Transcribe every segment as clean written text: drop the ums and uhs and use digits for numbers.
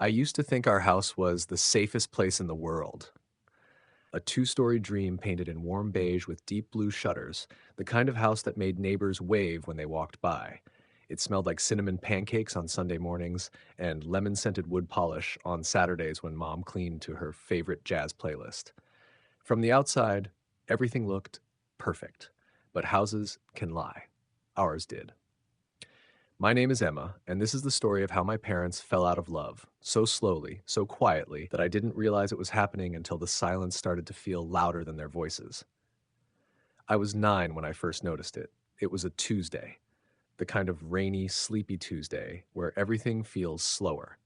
I used to think our house was the safest place in the world. A two-story dream painted in warm beige with deep blue shutters, the kind of house that made neighbors wave when they walked by. It smelled like cinnamon pancakes on Sunday mornings and lemon-scented wood polish on Saturdays when Mom cleaned to her favorite jazz playlist. From the outside, everything looked perfect, but houses can lie. Ours did. My name is Emma, and this is the story of how my parents fell out of love, so slowly, so quietly, that I didn't realize it was happening until the silence started to feel louder than their voices. I was 9 when I first noticed it. It was a Tuesday, the kind of rainy, sleepy Tuesday where everything feels slower.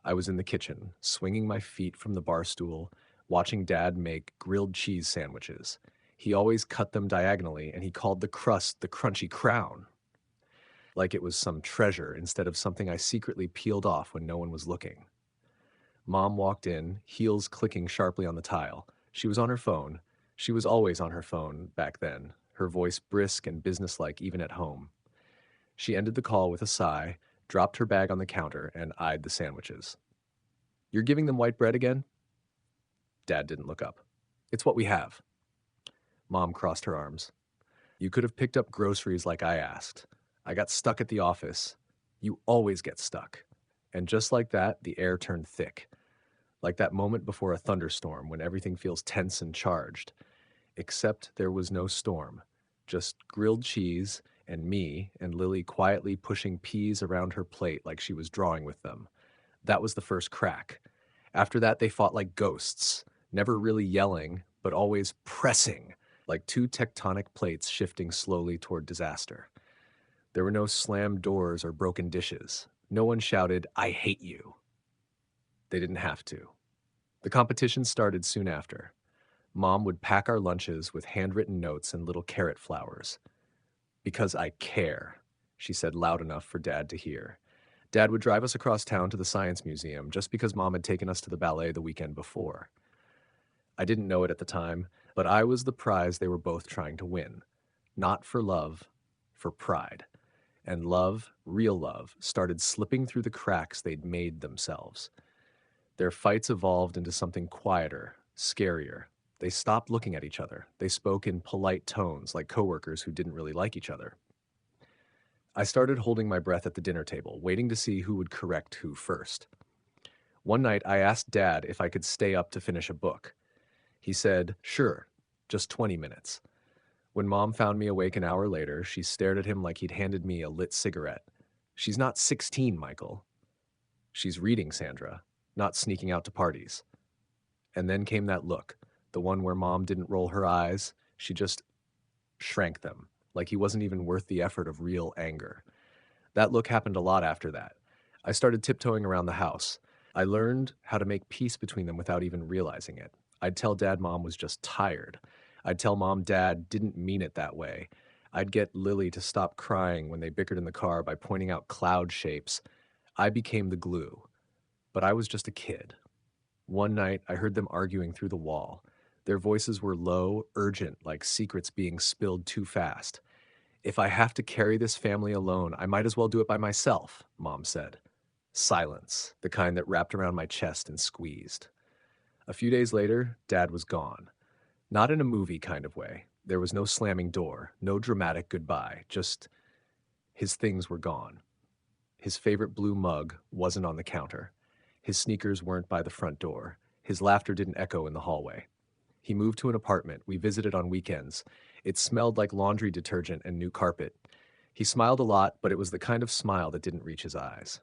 I was in the kitchen, swinging my feet from the bar stool, watching Dad make grilled cheese sandwiches. He always cut them diagonally, and he called the crust the crunchy crown, like it was some treasure instead of something I secretly peeled off when no one was looking. Mom walked in, heels clicking sharply on the tile. She was on her phone. She was always on her phone back then, her voice brisk and businesslike even at home. She ended the call with a sigh, dropped her bag on the counter, and eyed the sandwiches. "You're giving them white bread again?" Dad didn't look up. "It's what we have." Mom crossed her arms. "You could have picked up groceries like I asked. I got stuck at the office. You always get stuck." And just like that, the air turned thick, like that moment before a thunderstorm when everything feels tense and charged. Except there was no storm, just grilled cheese and me and Lily quietly pushing peas around her plate like she was drawing with them. That was the first crack. After that, they fought like ghosts, never really yelling, but always pressing, like two tectonic plates shifting slowly toward disaster. There were no slammed doors or broken dishes. No one shouted, "I hate you." They didn't have to. The competition started soon after. Mom would pack our lunches with handwritten notes and little carrot flowers. "Because I care," she said loud enough for Dad to hear. Dad would drive us across town to the Science Museum just because Mom had taken us to the ballet the weekend before. I didn't know it at the time, but I was the prize they were both trying to win. Not for love, for pride. And love, real love, started slipping through the cracks they'd made themselves. Their fights evolved into something quieter, scarier. They stopped looking at each other. They spoke in polite tones, like coworkers who didn't really like each other. I started holding my breath at the dinner table, waiting to see who would correct who first. One night, I asked Dad if I could stay up to finish a book. He said, "Sure, just 20 minutes." When Mom found me awake an hour later, she stared at him like he'd handed me a lit cigarette. "She's not 16, Michael. She's reading, Sandra, not sneaking out to parties." And then came that look, the one where Mom didn't roll her eyes, she just shrank them, like he wasn't even worth the effort of real anger. That look happened a lot after that. I started tiptoeing around the house. I learned how to make peace between them without even realizing it. I'd tell Dad Mom was just tired. I'd tell Mom Dad didn't mean it that way. I'd get Lily to stop crying when they bickered in the car by pointing out cloud shapes. I became the glue. But I was just a kid. One night, I heard them arguing through the wall. Their voices were low, urgent, like secrets being spilled too fast. "If I have to carry this family alone, I might as well do it by myself," Mom said. Silence, the kind that wrapped around my chest and squeezed. A few days later, Dad was gone. Not in a movie kind of way. There was no slamming door, no dramatic goodbye, just his things were gone. His favorite blue mug wasn't on the counter. His sneakers weren't by the front door. His laughter didn't echo in the hallway. He moved to an apartment we visited on weekends. It smelled like laundry detergent and new carpet. He smiled a lot, but it was the kind of smile that didn't reach his eyes.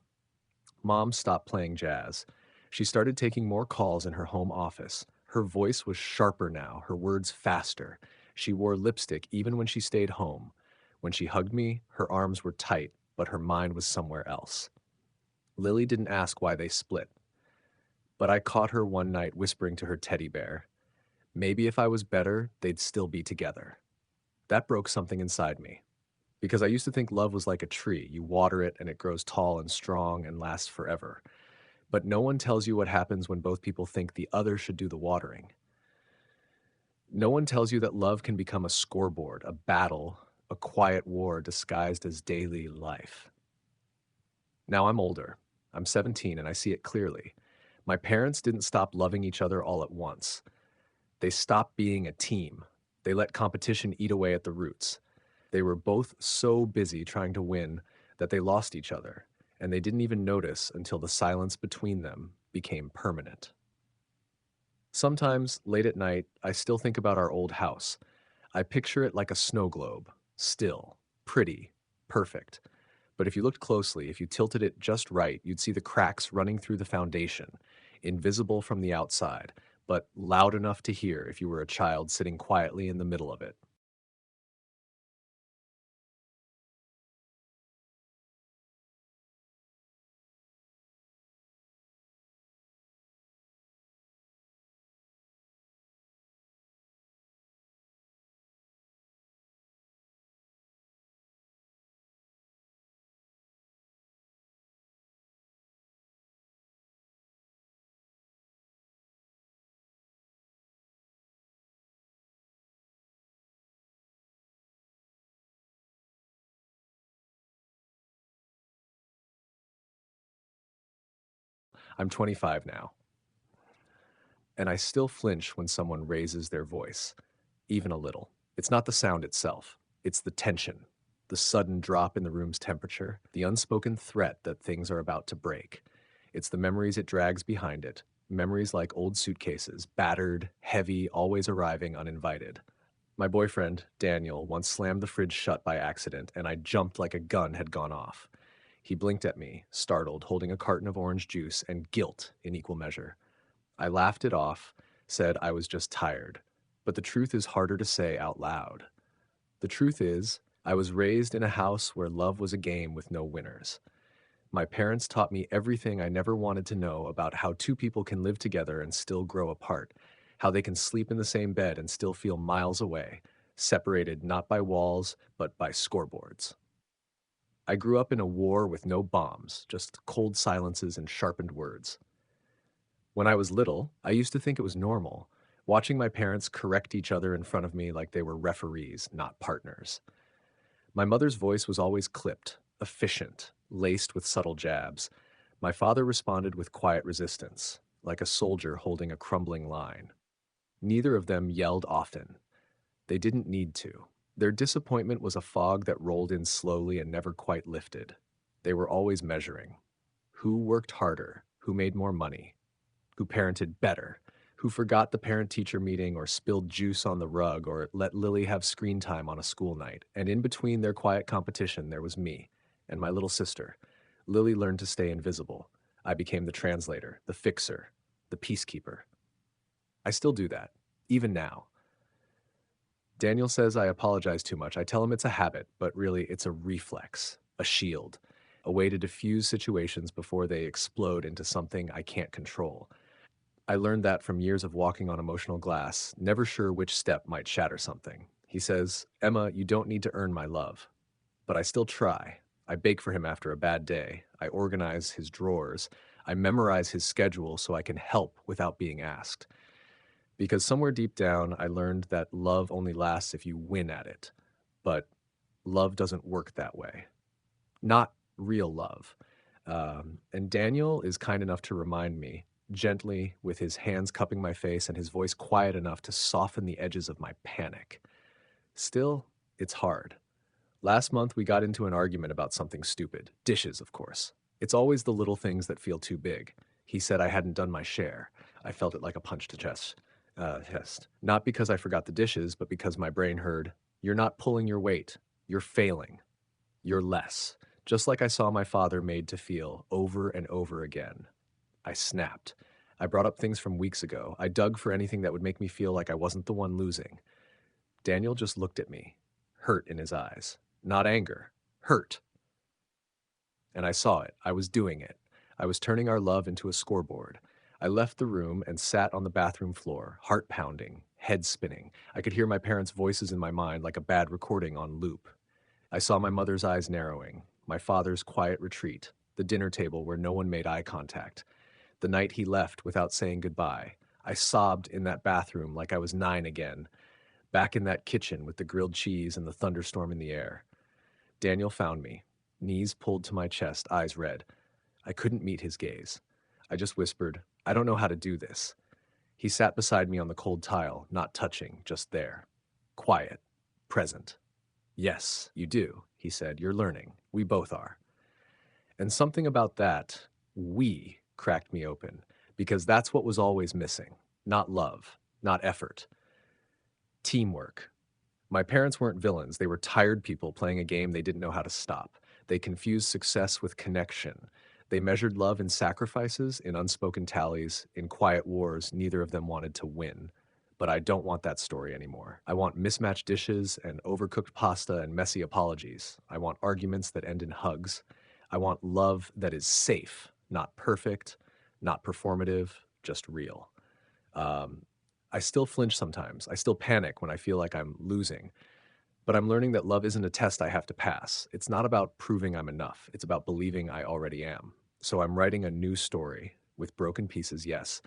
Mom stopped playing jazz. She started taking more calls in her home office. Her voice was sharper now, her words faster. She wore lipstick even when she stayed home. When she hugged me, her arms were tight, but her mind was somewhere else. Lily didn't ask why they split, but I caught her one night whispering to her teddy bear, maybe if I was better, they'd still be together. That broke something inside me. Because I used to think love was like a tree. You water it and it grows tall and strong and lasts forever. But no one tells you what happens when both people think the other should do the watering. No one tells you that love can become a scoreboard, a battle, a quiet war disguised as daily life. Now I'm older. I'm 17 and I see it clearly. My parents didn't stop loving each other all at once. They stopped being a team. They let competition eat away at the roots. They were both so busy trying to win that they lost each other, and they didn't even notice until the silence between them became permanent. Sometimes, late at night, I still think about our old house. I picture it like a snow globe, still, pretty, perfect. But if you looked closely, if you tilted it just right, you'd see the cracks running through the foundation, invisible from the outside, but loud enough to hear if you were a child sitting quietly in the middle of it. I'm 25 now, and I still flinch when someone raises their voice, even a little. It's not the sound itself, it's the tension, the sudden drop in the room's temperature, the unspoken threat that things are about to break. It's the memories it drags behind it, memories like old suitcases, battered, heavy, always arriving uninvited. My boyfriend, Daniel, once slammed the fridge shut by accident, and I jumped like a gun had gone off. He blinked at me, startled, holding a carton of orange juice and guilt in equal measure. I laughed it off, said I was just tired. But the truth is harder to say out loud. The truth is, I was raised in a house where love was a game with no winners. My parents taught me everything I never wanted to know about how two people can live together and still grow apart, how they can sleep in the same bed and still feel miles away, separated not by walls, but by scoreboards. I grew up in a war with no bombs, just cold silences and sharpened words. When I was little, I used to think it was normal, watching my parents correct each other in front of me like they were referees, not partners. My mother's voice was always clipped, efficient, laced with subtle jabs. My father responded with quiet resistance, like a soldier holding a crumbling line. Neither of them yelled often. They didn't need to. Their disappointment was a fog that rolled in slowly and never quite lifted. They were always measuring. Who worked harder? Who made more money? Who parented better? Who forgot the parent-teacher meeting or spilled juice on the rug or let Lily have screen time on a school night? And in between their quiet competition, there was me and my little sister. Lily learned to stay invisible. I became the translator, the fixer, the peacekeeper. I still do that, even now. Daniel says I apologize too much. I tell him it's a habit, but really it's a reflex, a shield, a way to diffuse situations before they explode into something I can't control. I learned that from years of walking on emotional glass, never sure which step might shatter something. He says, Emma, you don't need to earn my love. But I still try. I bake for him after a bad day. I organize his drawers. I memorize his schedule so I can help without being asked. Because somewhere deep down, I learned that love only lasts if you win at it. But love doesn't work that way. Not real love. And Daniel is kind enough to remind me, gently, with his hands cupping my face and his voice quiet enough to soften the edges of my panic. Still, it's hard. Last month, we got into an argument about something stupid. Dishes, of course. It's always the little things that feel too big. He said I hadn't done my share. I felt it like a punch to chest. Not because I forgot the dishes, but because my brain heard, you're not pulling your weight. You're failing. You're less. Just like I saw my father made to feel over and over again. I snapped. I brought up things from weeks ago. I dug for anything that would make me feel like I wasn't the one losing. Daniel just looked at me, hurt in his eyes. Not anger, hurt. And I saw it. I was doing it. I was turning our love into a scoreboard. I left the room and sat on the bathroom floor, heart pounding, head spinning. I could hear my parents' voices in my mind like a bad recording on loop. I saw my mother's eyes narrowing, my father's quiet retreat, the dinner table where no one made eye contact, the night he left without saying goodbye. I sobbed in that bathroom like I was 9 again, back in that kitchen with the grilled cheese and the thunderstorm in the air. Daniel found me, knees pulled to my chest, eyes red. I couldn't meet his gaze. I just whispered, I don't know how to do this. He sat beside me on the cold tile, not touching, just there. Quiet. Present. Yes, you do, he said. You're learning. We both are. And something about that, we, cracked me open, because that's what was always missing. Not love, not effort. Teamwork. My parents weren't villains. They were tired people playing a game they didn't know how to stop. They confused success with connection. They measured love in sacrifices, in unspoken tallies, in quiet wars neither of them wanted to win. But I don't want that story anymore. I want mismatched dishes and overcooked pasta and messy apologies. I want arguments that end in hugs. I want love that is safe, not perfect, not performative, just real. Um, I still flinch sometimes. I still panic when I feel like I'm losing. But I'm learning that love isn't a test I have to pass. It's not about proving I'm enough. It's about believing I already am. So I'm writing a new story with broken pieces, yes,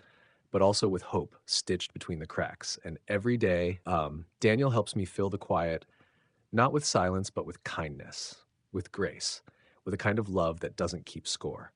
but also with hope stitched between the cracks. And every day, Daniel helps me fill the quiet, not with silence, but with kindness, with grace, with a kind of love that doesn't keep score.